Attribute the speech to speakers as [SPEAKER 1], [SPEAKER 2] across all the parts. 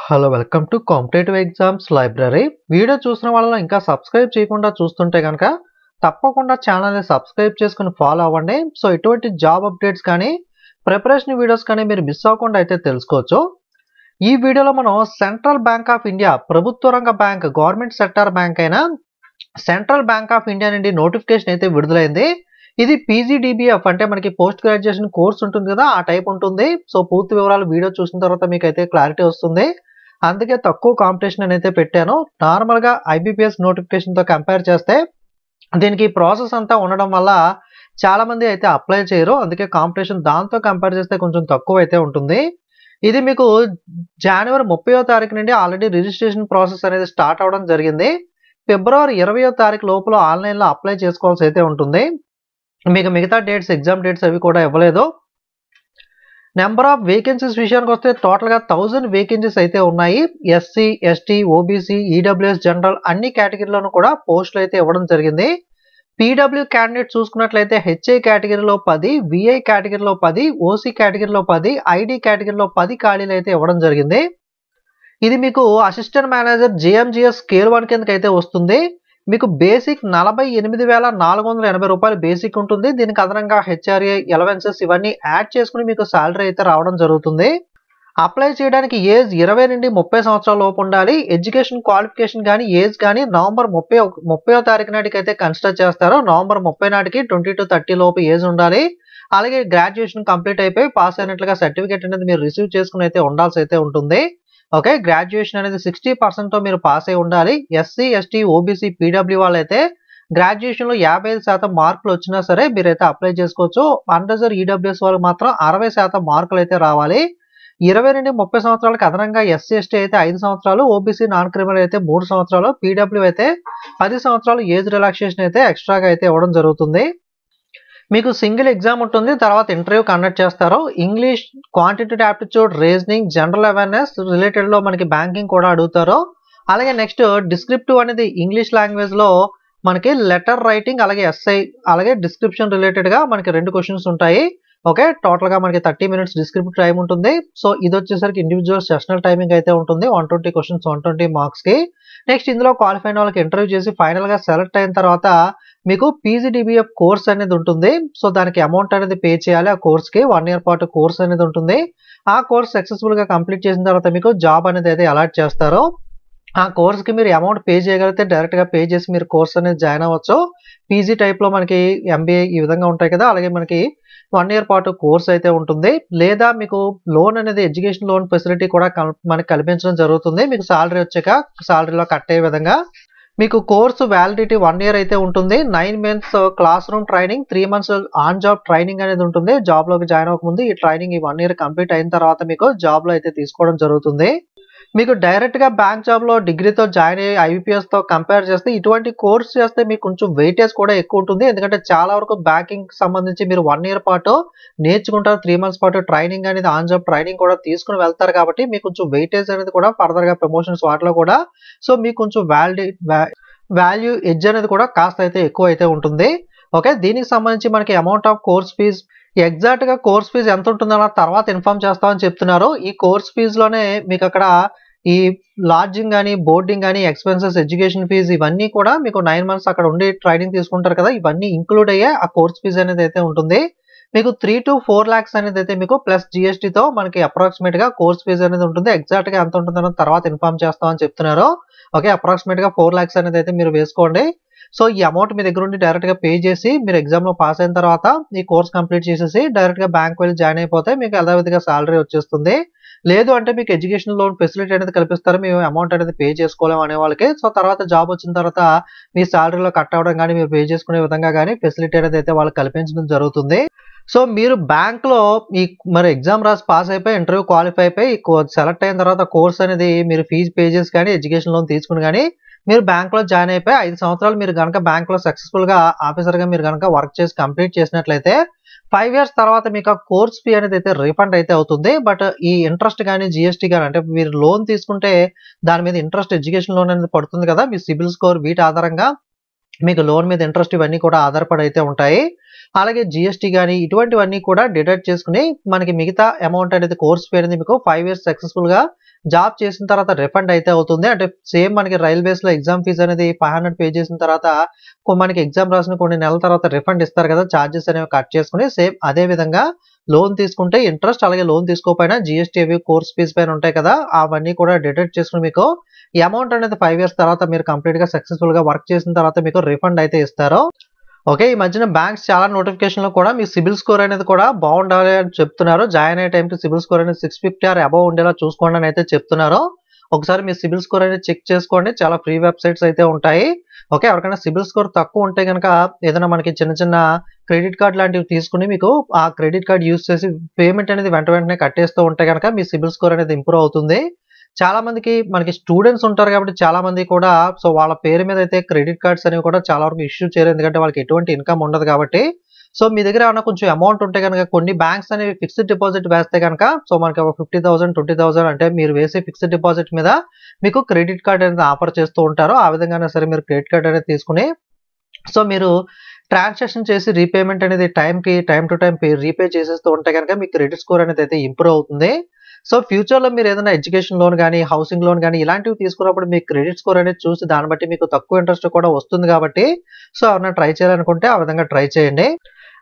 [SPEAKER 1] Hello welcome to competitive exams library. Video చూసిన వాళ్ళలో ఇంకా సబ్స్క్రైబ్ చేయకుండా చూస్తుంటే కనుక తప్పకుండా ఛానల్ని సబ్స్క్రైబ్ చేసుకుని ఫాలో అవ్వండి. సో ఇటువంటి జాబ్ అప్డేట్స్ కానీ ప్రిపరేషన్ వీడియోస్ కానీ మీరు మిస్ అవ్వకుండా అయితే తెలుసుకోవచ్చు. ఈ వీడియోలో మనం సెంట్రల్ బ్యాంక్ ఆఫ్ ఇండియా ప్రభుత్వ రంగ బ్యాంక్, గవర్నమెంట్ సెక్టార్ బ్యాంక్ అయిన సెంట్రల్ బ్యాంక్ ఆఫ్ ఇండియా నుండి నోటిఫికేషన్ అయితే విడుదలైంది. ఇది పీజీడీబీఎఫ్ అంటే మనకి పోస్ట్ గ్రాడ్యుయేషన్ కోర్స్ ఉంటుంది కదా, ఆ టైప్ ఉంటుంది. సో పూర్తి వివరాలు వీడియో చూసిన తర్వాత మీకు అయితే క్లారిటీ వస్తుంది. అందుకే తక్కువ కాంపిటీషన్ అయితే పెట్టాను. నార్మల్గా ఐబీపీఎస్ నోటిఫికేషన్తో కంపేర్ చేస్తే దీనికి ప్రాసెస్ అంతా ఉండడం వల్ల చాలా మంది అయితే అప్లై చేయరు. అందుకే కాంపిటీషన్ దాంతో కంపేర్ చేస్తే కొంచెం తక్కువ అయితే ఉంటుంది. ఇది మీకు జనవరి 30వ తారీఖు నుండి ఆల్రెడీ రిజిస్ట్రేషన్ ప్రాసెస్ అనేది స్టార్ట్ అవడం జరిగింది. ఫిబ్రవరి 20వ తారీఖు లోపల ఆన్లైన్లో అప్లై చేసుకోవాల్సి అయితే ఉంటుంది. మీకు మిగతా డేట్స్, ఎగ్జామ్ డేట్స్ అవి కూడా ఇవ్వలేదు. నెంబర్ ఆఫ్ వేకెన్సీస్ విషయానికి వస్తే టోటల్గా 1000 వేకెన్సీస్ అయితే ఉన్నాయి. SC, ST, OBC, EWS general అన్ని కేటగిరీలోనూ కూడా పోస్టులు అయితే ఇవ్వడం జరిగింది. పీడబ్ల్యూ క్యాండిడేట్ చూసుకున్నట్లయితే హెచ్ఐ కేటగిరీలో 10, విఐ కేటగిరీలో 10, ఓసీ కేటగిరీలో 10, ఐడి కేటగిరీలో 10 ఖాళీలు అయితే ఇవ్వడం జరిగింది. ఇది మీకు అసిస్టెంట్ మేనేజర్ జేఎంజీఎస్ స్కేల్ 1 కిందకి అయితే వస్తుంది. మీకు బేసిక్ 48,480 రూపాయలు బేసిక్ ఉంటుంది. దీనికి అదనంగా హెచ్ఆర్ఏ ఎలవెన్సెస్ ఇవన్నీ యాడ్ చేసుకుని మీకు శాలరీ అయితే రావడం జరుగుతుంది. అప్లై చేయడానికి ఏజ్ 20 నుండి 30 సంవత్సరాల లోపు ఉండాలి. ఎడ్యుకేషన్ క్వాలిఫికేషన్ కానీ ఏజ్ కానీ నవంబర్ 30వ తారీఖు నాటికి అయితే కన్సిడర్ చేస్తారు. నవంబర్ 30 నాటికి 20 to 30 లోపు ఏజ్ ఉండాలి. అలాగే గ్రాడ్యుయేషన్ కంప్లీట్ అయిపోయి పాస్ అయినట్లుగా సర్టిఫికేట్ అనేది మీరు రిసీవ్ చేసుకుని అయితే ఉండాల్సి అయితే ఉంటుంది. ఓకే, గ్రాడ్యుయేషన్ అనేది 60%తో మీరు పాస్ అయి ఉండాలి. ఎస్సీ, ఎస్టీ, ఓబీసీ, పీడబ్ల్యూ వాళ్ళైతే గ్రాడ్యుయేషన్లో 55% మార్కులు వచ్చినా సరే మీరైతే అప్లై చేసుకోవచ్చు. అన్రిజర్వ్ ఈడబ్ల్యూఎస్ వాళ్ళు మాత్రం 60% మార్కులు అయితే రావాలి. 20 నుండి 30 సంవత్సరాలకు అదనంగా ఎస్సీ, ఎస్టీ అయితే 5 సంవత్సరాలు, ఓబీసీ నాన్ క్రిమినల్ అయితే 3 సంవత్సరాలు, పీడబ్ల్యూ అయితే 10 సంవత్సరాలు ఏజ్ రిలాక్సేషన్ అయితే ఎక్స్ట్రాగా అయితే ఇవ్వడం జరుగుతుంది. మీకు సింగిల్ ఎగ్జామ్ ఉంటుంది, తర్వాత ఇంటర్వ్యూ కండక్ట్ చేస్తారు. English, quantitative aptitude, reasoning, general awareness రిలేటెడ్లో మనకి బ్యాంకింగ్ కూడా అడుగుతారు. అలాగే నెక్స్ట్ డిస్క్రిప్టివ్ అనేది ఇంగ్లీష్ లాంగ్వేజ్లో మనకి లెటర్ రైటింగ్, అలాగే ఎస్ఐ, అలాగే డిస్క్రిప్షన్ రిలేటెడ్గా మనకి 2 క్వశ్చన్స్ ఉంటాయి. ఓకే, టోటల్గా మనకి 30 minutes డిస్క్రిప్టివ్ టైం ఉంటుంది. సో ఇది వచ్చేసరికి ఇండివిజువల్ సెషనల్ టైమింగ్ అయితే ఉంటుంది. 120 క్వశ్చన్స్ 120 మార్క్స్కి. నెక్స్ట్ ఇందులో క్వాలిఫై అయిన వాళ్ళకి ఇంటర్వ్యూ చేసి ఫైనల్గా సెలెక్ట్ అయిన తర్వాత మీకు పీజీడీబీఎఫ్ కోర్స్ అనేది ఉంటుంది. సో దానికి అమౌంట్ అనేది పే చేయాలి. ఆ కోర్స్కి 1 year పాటు కోర్స్ అనేది ఉంటుంది. ఆ కోర్స్ సక్సెస్ఫుల్గా కంప్లీట్ చేసిన తర్వాత మీకు జాబ్ అనేది అయితే అలాట్ చేస్తారు. ఆ కోర్స్కి మీరు అమౌంట్ పే చేయగలిగితే డైరెక్ట్గా పే చేసి మీరు కోర్స్ అనేది జాయిన్ అవ్వచ్చు. పీజీ టైప్లో మనకి ఎంబీఏ ఈ విధంగా ఉంటాయి కదా, అలాగే మనకి 1 year పాటు కోర్స్ అయితే ఉంటుంది. లేదా మీకు లోన్ అనేది ఎడ్యుకేషన్ లోన్ ఫెసిలిటీ కూడా మనకి కల్పించడం జరుగుతుంది. మీకు సాలరీ వచ్చాక సాలరీలో కట్ అయ్యే విధంగా మీకు కోర్సు వ్యాలిడిటీ 1 year అయితే ఉంటుంది. 9 months class room training, 3 months on job training అనేది ఉంటుంది. జాబ్లోకి జాయిన్ అవ్వకముందు ఈ ట్రైనింగ్ ఈ 1 year కంప్లీట్ అయిన తర్వాత మీకు జాబ్లో అయితే తీసుకోవడం జరుగుతుంది. మీకు డైరెక్ట్గా బ్యాంక్ జాబ్లో డిగ్రీతో జాయిన్ అయ్యి ఐబీపీఎస్తో కంపేర్ చేస్తే ఇటువంటి కోర్స్ చేస్తే మీకు కొంచెం వెయిటేజ్ కూడా ఎక్కువ ఉంటుంది. ఎందుకంటే చాలా వరకు బ్యాంకింగ్ సంబంధించి మీరు 1 year పాటు నేర్చుకుంటారు. 3 months పాటు ట్రైనింగ్ అనేది ఆన్ జాబ్ ట్రైనింగ్ కూడా తీసుకుని వెళ్తారు. కాబట్టి మీకు కొంచెం వెయిటేజ్ అనేది కూడా ఫర్దర్గా ప్రమోషన్స్ వాటిలో కూడా సో మీకు కొంచెం వాల్యూ ఎడ్జ్ అనేది కూడా కాస్త అయితే ఎక్కువ అయితే ఉంటుంది. ఓకే, దీనికి సంబంధించి మనకి అమౌంట్ ఆఫ్ కోర్స్ ఫీజ్ ఎగ్జాక్ట్గా కోర్స్ ఫీజు ఎంత ఉంటుందన్న తర్వాత ఇన్ఫార్మ్ చేస్తామని చెప్తున్నారు. ఈ కోర్స్ ఫీజులోనే మీకు అక్కడ ఈ లాడ్జింగ్ కానీ, బోర్డింగ్ కానీ, ఎక్స్పెన్సెస్, ఎడ్యుకేషన్ ఫీజు ఇవన్నీ కూడా మీకు 9 months అక్కడ ఉండి ట్రైనింగ్ తీసుకుంటారు కదా, ఇవన్నీ ఇంక్లూడ్ అయ్యే ఆ కోర్స్ ఫీజు అనేది అయితే ఉంటుంది. మీకు 3 to 4 lakhs అనేది అయితే మీకు ప్లస్ జిఎస్టీతో మనకి అప్రాక్సిమేట్గా కోర్స్ ఫీజు అనేది ఉంటుంది. ఎగ్జాక్ట్గా ఎంత ఉంటుందన్న తర్వాత ఇన్ఫార్మ్ చేస్తామని చెప్తున్నారు. ఓకే, అప్రాక్సిమేట్గా 4 lakhs అనేది అయితే మీరు వేసుకోండి. సో ఈ అమౌంట్ మీ దగ్గర ఉండి డైరెక్ట్గా పే చేసి మీరు ఎగ్జామ్లో పాస్ అయిన తర్వాత ఈ కోర్స్ కంప్లీట్ చేసేసి డైరెక్ట్గా బ్యాంక్ వెళ్ళి జాయిన్ అయిపోతే మీకు యథావిధిగా సాలరీ వచ్చేస్తుంది. లేదు అంటే మీకు ఎడ్యుకేషన్ లోన్ ఫెసిలిటీ అనేది కల్పిస్తారు. మేము అమౌంట్ అనేది పే చేసుకోలేము అనే వాళ్ళకి. సో తర్వాత జాబ్ వచ్చిన తర్వాత మీ సాలరీలో కట్ అవ్వడం కానీ, మీరు పే చేసుకునే విధంగా కానీ ఫెసిలిటీ అనేది అయితే వాళ్ళకి కల్పించడం జరుగుతుంది. సో మీరు బ్యాంక్లో ఈ మరి ఎగ్జామ్ రాసి పాస్ అయిపోయి ఇంటర్వ్యూ క్వాలిఫై అయిపోయి సెలెక్ట్ అయిన తర్వాత కోర్స్ అనేది మీరు ఫీజు పే చేసి కానీ, ఎడ్యుకేషన్ లోన్ తీసుకుని కానీ మీరు బ్యాంక్లో జాయిన్ అయిపోయి 5 సంవత్సరాలు మీరు కనుక బ్యాంక్లో సక్సెస్ఫుల్గా ఆఫీసర్గా మీరు కనుక వర్క్ చేసి కంప్లీట్ చేసినట్లయితే 5 years తర్వాత మీకు ఆ కోర్స్ ఫీ అనేది అయితే రీఫండ్ అయితే అవుతుంది. బట్ ఈ ఇంట్రెస్ట్ కానీ, జిఎస్టీ కానీ అంటే మీరు లోన్ తీసుకుంటే దాని మీద ఇంట్రెస్ట్, ఎడ్యుకేషన్ లోన్ అనేది పడుతుంది కదా, మీ సిబిల్ స్కోర్ వీటి ఆధారంగా మీకు లోన్ మీద ఇంట్రెస్ట్ ఇవన్నీ కూడా ఆధారపడి అయితే ఉంటాయి. అలాగే జీఎస్టీ గానీ ఇటువంటివన్నీ కూడా డిడక్ట్ చేసుకుని మనకి మిగతా అమౌంట్ అనేది కోర్స్ ఫీ అనేది మీకు 5 ఇయర్స్ సక్సెస్‌ఫుల్‌గా జాబ్ చేసిన తర్వాత రిఫండ్ అయితే అవుతుంది. అంటే సేమ్ మనకి రైల్వేస్‌లో ఎగ్జామ్ ఫీజ్ అనేది 500 పే చేసిన తర్వాత మనకి ఎగ్జామ్ రాసిన కొన్ని నెలల తర్వాత రిఫండ్ ఇస్తారు కదా! చార్జెస్ అనేవి కట్ చేసుకొని సేమ్ అదే విధంగా లోన్ తీసుకుంటే ఇంట్రెస్ట్ అలాగే లోన్ తీసుకోకపోయినా జీఎస్టీ అవి కోర్స్ ఫీజ్ పైన ఉంటాయి కదా! అవన్నీ కూడా డిడక్ట్ చేసుకొని మీకు ఈ అమౌంట్ అనేది 5 ఇయర్స్ తర్వాత మీరు కంప్లీట్‌గా సక్సెస్‌ఫుల్‌గా వర్క్ చేసిన తర్వాత మీకు రిఫండ్ అయితే ఇస్తారు. ఓకే. ఈ మధ్యన బ్యాంక్స్ చాలా నోటిఫికేషన్‌లో కూడా మీ సిబిల్ స్కోర్ అనేది కూడా బాగుండాలి అని చెప్తున్నారు. జాయిన్ అయ్యే టైంకి సిబిల్ స్కోర్ అనేది 650 ఆర్ అబోవ్ ఉండేలా చూసుకోండి అని అయితే చెప్తున్నారు. ఒకసారి మీ సిబిల్ స్కోర్ అనేది చెక్ చేసుకోండి. చాలా ఫ్రీ వెబ్‌సైట్స్ అయితే ఉంటాయి. ఓకే. ఎవరికైనా సిబిల్ స్కోర్ తక్కువ ఉంటే గనక ఏదైనా మనకి చిన్న చిన్న క్రెడిట్ కార్డ్ లాంటివి తీసుకొని మీకు ఆ క్రెడిట్ కార్డ్ యూజ్ చేసి పేమెంట్ అనేది వెంటనే కట్టేస్తూ ఉంటే గనక మీ సిబిల్ స్కోర్ అనేది ఇంప్రూవ్ అవుతుంది. చాలా మందికి మనకి స్టూడెంట్స్ ఉంటారు కాబట్టి చాలా మంది కూడా సో వాళ్ళ పేరు మీద అయితే క్రెడిట్ కార్డ్స్ అనేవి కూడా చాలా వరకు ఇష్యూ చేయరు. ఎందుకంటే వాళ్ళకి ఎటువంటి ఇన్‌కమ్ ఉండదు కాబట్టి. సో మీ దగ్గర ఏమన్నా కొంచెం అమౌంట్ ఉంటే గనక కొన్ని బ్యాంక్స్ అనేవి ఫిక్స్డ్ డిపాజిట్ వేస్తే గనక సో మనకి ఒక 50,000, 20,000 అంటే మీరు వేసే ఫిక్స్డ్ డిపాజిట్ మీద మీకు క్రెడిట్ కార్డ్ అనేది ఆఫర్ చేస్తూ ఉంటారు. ఆ విధంగానే సరే మీరు క్రెడిట్ కార్డ్ అనేది తీసుకొని సో మీరు ట్రాన్సాక్షన్ చేసి రీపేమెంట్ అనేది టైమ్ టు టైమ్ రీపే చేసేస్తూ ఉంటే గనక మీ క్రెడిట్ స్కోర్ అనేది అయితే ఇంప్రూవ్ అవుతుంది. సో ఫ్యూచర్‌లో మీరు ఏదైనా ఎడ్యుకేషన్ లోన్ గానీ, హౌసింగ్ లోన్ గానీ ఇలాంటివి తీసుకున్నప్పుడు మీ క్రెడిట్ స్కోర్ అనేది చూసి దాన్ని బట్టి మీకు తక్కువ ఇంట్రెస్ట్ కూడా వస్తుంది కాబట్టి సో ఎవరైనా ట్రై చేయాలనుకుంటే ఆ విధంగా ట్రై చేయండి.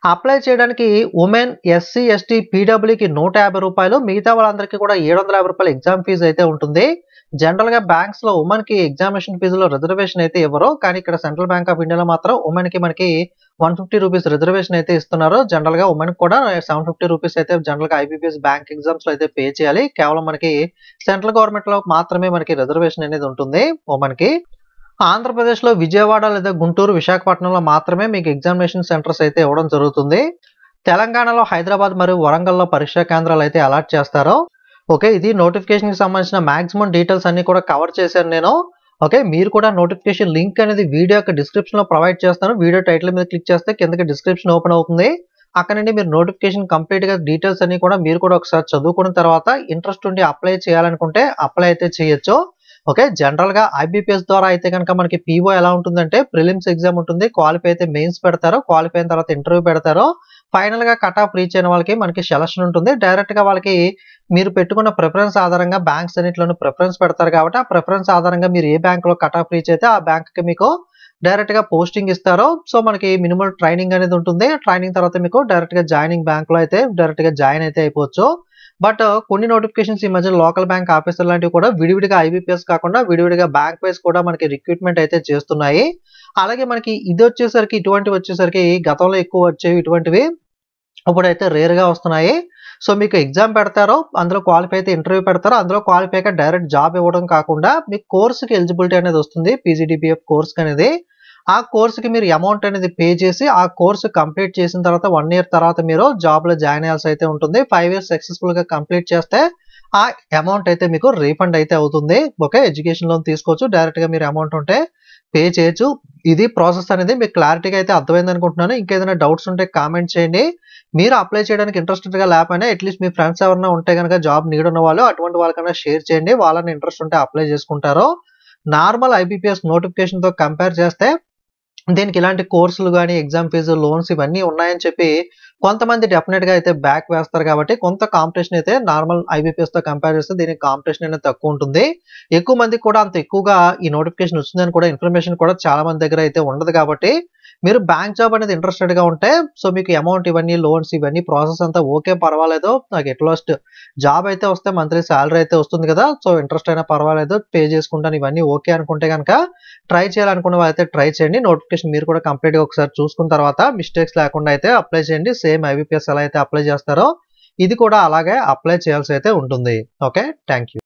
[SPEAKER 1] అప్లై చేయడానికి ఉమెన్, ఎస్సీ, ఎస్టీ, పీడబ్ల్యూకి రూ. 150 మిగతా వాళ్ళందరికీ కూడా రూ. 750 ఎగ్జామ్ ఫీజు అయితే ఉంటుంది. జనరల్‌గా బ్యాంక్స్‌లో ఉమెన్‌కి ఎగ్జామినేషన్ ఫీజులో రిజర్వేషన్ అయితే ఇవ్వరు. కానీ ఇక్కడ సెంట్రల్ బ్యాంక్ ఆఫ్ ఇండియాలో మాత్రం ఉమెన్‌కి మనకి ₹150 రిజర్వేషన్ అయితే ఇస్తున్నారు. జనరల్‌గా ఉమెన్‌కి కూడా ₹750 అయితే జనరల్‌గా ఐబీపీఎస్ బ్యాంక్ ఎగ్జామ్స్‌లో అయితే పే చేయాలి. కేవలం మనకి సెంట్రల్ గవర్నమెంట్‌లో మాత్రమే మనకి రిజర్వేషన్ అనేది ఉంటుంది ఉమెన్‌కి. ఆంధ్రప్రదేశ్‌లో విజయవాడ లేదా గుంటూరు, విశాఖపట్నంలో మాత్రమే మీకు ఎగ్జామినేషన్ సెంటర్స్ అయితే ఇవ్వడం జరుగుతుంది. తెలంగాణలో హైదరాబాద్ మరియు వరంగల్‌లో పరీక్షా కేంద్రాలు అయితే అలాట్ చేస్తారు. ఓకే. ఇది నోటిఫికేషన్‌కి సంబంధించిన మాక్సిమం డీటెయిల్స్ అన్నీ కూడా కవర్ చేశాను నేను. ఓకే. మీరు కూడా నోటిఫికేషన్ లింక్ అనేది వీడియో యొక్క డిస్క్రిప్షన్‌లో ప్రొవైడ్ చేస్తాను. వీడియో టైటిల్ మీద క్లిక్ చేస్తే కిందకి డిస్క్రిప్షన్ ఓపెన్ అవుతుంది. అక్కడ నుండి మీరు నోటిఫికేషన్ కంప్లీట్‌గా డీటెయిల్స్ అన్నీ కూడా మీరు కూడా ఒకసారి చదువుకున్న తర్వాత ఇంట్రెస్ట్ ఉండి అప్లై చేయాలనుకుంటే అప్లై అయితే చేయొచ్చు. ఓకే. జనరల్‌గా ఐబీపీఎస్ ద్వారా అయితే గనక మనకి పీఓ ఎలా ఉంటుందంటే ప్రిలిమ్స్ ఎగ్జామ్ ఉంటుంది. క్వాలిఫై అయితే మెయిన్స్ పెడతారు. క్వాలిఫై అయిన తర్వాత ఇంటర్వ్యూ పెడతారు. ఫైనల్‌గా కట్ ఆఫ్ రీచ్ అయిన వాళ్ళకి మనకి సెలక్షన్ ఉంటుంది. డైరెక్ట్‌గా వాళ్ళకి మీరు పెట్టుకున్న ప్రిఫరెన్స్ ఆధారంగా బ్యాంక్స్ అన్నిట్లోనూ ప్రిఫరెన్స్ పెడతారు కాబట్టి ఆ ప్రిఫరెన్స్ ఆధారంగా మీరు ఏ బ్యాంక్‌లో కట్ ఆఫ్ రీచ్ అయితే ఆ బ్యాంక్‌కి మీకు డైరెక్ట్‌గా పోస్టింగ్ ఇస్తారు. సో మనకి మినిమల్ ట్రైనింగ్ అనేది ఉంటుంది. ట్రైనింగ్ తర్వాత మీకు డైరెక్ట్‌గా జాయినింగ్ బ్యాంక్‌లో అయితే డైరెక్ట్‌గా జాయిన్ అయితే అయిపోవచ్చు. బట్ కొన్ని నోటిఫికేషన్స్ ఈ మధ్య లోకల్ బ్యాంక్ ఆఫీసర్ లాంటివి కూడా విడివిడిగా ఐబీపీఎస్ కాకుండా విడివిడిగా బ్యాంక్ వైస్ కూడా మనకి రిక్రూట్మెంట్ అయితే చేస్తున్నాయి. అలాగే మనకి ఇటువంటివి వచ్చేసరికి గతంలో ఎక్కువ వచ్చేవి ఇటువంటివి ఇప్పుడైతే రేర్‌గా వస్తున్నాయి. సో మీకు ఎగ్జామ్ పెడతారు. అందులో క్వాలిఫై అయితే ఇంటర్వ్యూ పెడతారు. అందులో క్వాలిఫై అయ్యాక డైరెక్ట్ జాబ్ ఇవ్వడం కాకుండా మీకు కోర్స్‌కి ఎలిజిబిలిటీ అనేది వస్తుంది. పీజీడీపీఎఫ్ కోర్స్‌కి అనేది. ఆ కోర్స్‌కి మీరు అమౌంట్ అనేది పే చేసి ఆ కోర్స్ కంప్లీట్ చేసిన తర్వాత 1 ఇయర్ తర్వాత మీరు జాబ్‌లో జాయిన్ అయ్యాల్సి అయితే ఉంటుంది. 5 ఇయర్స్ సక్సెస్‌ఫుల్‌గా కంప్లీట్ చేస్తే ఆ అమౌంట్ అయితే మీకు రీఫండ్ అయితే అవుతుంది. ఓకే. ఎడ్యుకేషన్ లోన్ తీసుకోవచ్చు. డైరెక్ట్‌గా మీరు అమౌంట్ ఉంటే పే చేయొచ్చు. ఇది ప్రాసెస్ అనేది మీకు క్లారిటీగా అయితే అర్థమైంది అనుకుంటున్నాను. ఇంకేదైనా డౌట్స్ ఉంటే కామెంట్ చేయండి. మీరు అప్లై చేయడానికి ఇంట్రెస్టెడ్‌గా లేకపోయినా అట్‌లీస్ట్ మీ ఫ్రెండ్స్ ఎవరైనా ఉంటే గనక జాబ్ నీడ్ ఉన్నవాళ్ళు అటువంటి వాళ్ళకన్నా షేర్ చేయండి. వాళ్ళని ఇంట్రెస్ట్ ఉంటే అప్లై చేసుకుంటారు. నార్మల్ ఐబీపీఎస్ నోటిఫికేషన్‌తో కంపేర్ చేస్తే దీనికి ఇలాంటి కోర్సులు గానీ, ఎగ్జామ్ ఫీజు, లోన్స్ ఇవన్నీ ఉన్నాయని చెప్పి కొంతమంది డెఫినిట్‌గా అయితే బ్యాక్ వేస్తారు కాబట్టి కొంత కాంపిటీషన్ అయితే నార్మల్ ఐబీపీఎస్‌తో కంపేర్ చేస్తే దీనికి కాంపిటీషన్ అనేది తక్కువ ఉంటుంది. ఎక్కువ మందికి కూడా అంత ఎక్కువగా ఈ నోటిఫికేషన్ వచ్చిందని కూడా ఇన్ఫర్మేషన్ కూడా చాలా మంది దగ్గర అయితే ఉండదు కాబట్టి మీరు బ్యాంక్ జాబ్ అనేది ఇంట్రెస్టెడ్‌గా ఉంటే సో మీకు అమౌంట్ ఇవన్నీ లోన్స్ ఇవన్నీ ప్రాసెస్ అంతా ఓకే పర్వాలేదు. నాకు ఎట్ లాస్ట్ జాబ్ అయితే వస్తే మంత్లీ సాలరీ అయితే వస్తుంది కదా! సో ఇంట్రెస్ట్ అయినా పర్వాలేదు పే చేసుకుంటాను ఇవన్నీ ఓకే అనుకుంటే గనక ట్రై చేయాలనుకున్న వాళ్ళైతే ట్రై చేయండి. నోటిఫికేషన్ మీరు కూడా కంప్లీట్‌గా ఒకసారి చూసుకున్న తర్వాత మిస్టేక్స్ లేకుండా అయితే అప్లై చేయండి. సేమ్ ఐబీపీఎస్ ఎలా అయితే అప్లై చేస్తారో ఇది కూడా అలాగే అప్లై చేయాల్సి అయితే ఉంటుంది. ఓకే. Thank you.